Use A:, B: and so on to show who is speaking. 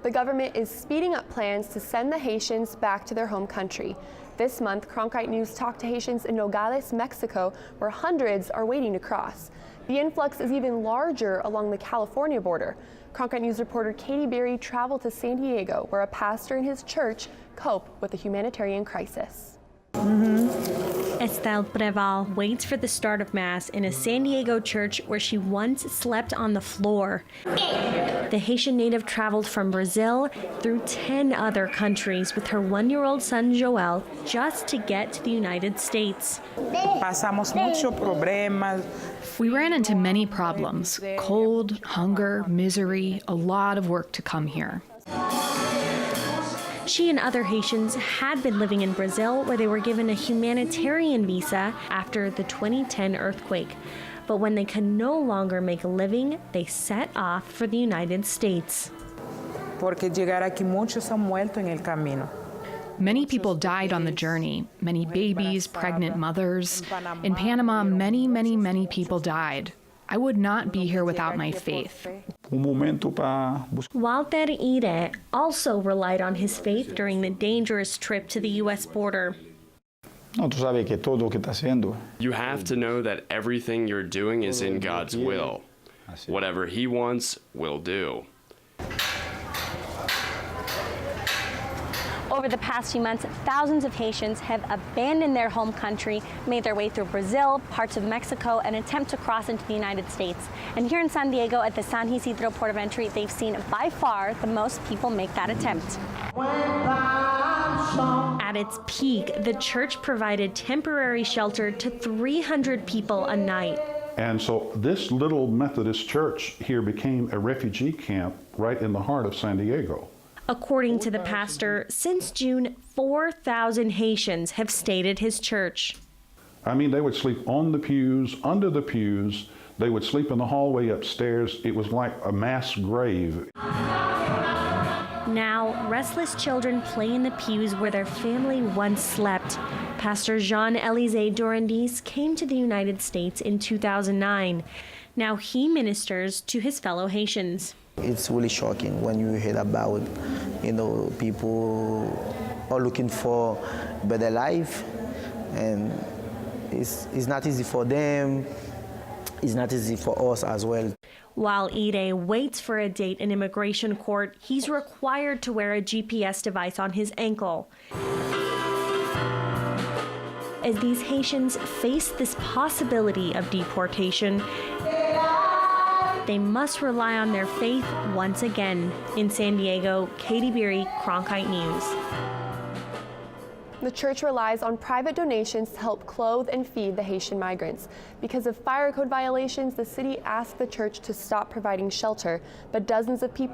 A: The government is speeding up plans to send the Haitians back to their home country. This month, Cronkite News talked to Haitians in Nogales, Mexico, where hundreds are waiting to cross. The influx is even larger along the California border. Cronkite News reporter Katie BIERI traveled to San Diego, where a pastor and his church cope with the humanitarian crisis.
B: ESTHIR PREVAL waits for the start of Mass in a San Diego church where she once slept on the floor. The Haitian native traveled from Brazil through 10 other countries with her 1-year-old son Joel just to get to the United States.
C: We ran into many problems: cold, hunger, misery, a lot of work to come here.
B: She and other Haitians had been living in Brazil, where they were given a humanitarian visa after the 2010 earthquake. But when they could no longer make a living, they set off for the United States.
C: Many people died on the journey. Many babies, pregnant mothers. In Panama, many people died. I would not be here without my faith.
B: Walter Ire also relied on his faith during the dangerous trip to the U.S. border.
D: You have to know that everything you're doing is in God's will. Whatever He wants, we'll do.
B: Over the past few months, thousands of Haitians have abandoned their home country, made their way through Brazil, parts of Mexico, and attempt to cross into the United States. And here in San Diego at the San Isidro port of entry, they've seen by far the most people make that attempt. At its peak, the church provided temporary shelter to 300 people a night.
E: And so this little Methodist church here became a refugee camp right in the heart of San Diego.
B: According to the pastor, since June, 4,000 Haitians have stayed at his church.
E: I mean, they would sleep on the pews, under the pews. They would sleep in the hallway upstairs. It was like a mass grave.
B: Now, restless children play in the pews where their family once slept. Pastor Jean-Élisée Durandisse came to the United States in 2009. Now he ministers to his fellow Haitians.
F: It's really shocking when you hear about, people are looking for better life, and it's not easy for them. It's not easy for us as well.
B: While Ire waits for a date in immigration court, he's required to wear a GPS device on his ankle. As these Haitians face this possibility of deportation, they must rely on their faith once again. In San Diego, Katie BIERI, Cronkite News.
A: The church relies on private donations to help clothe and feed the Haitian migrants. Because of fire code violations, the city asked the church to stop providing shelter, but dozens of people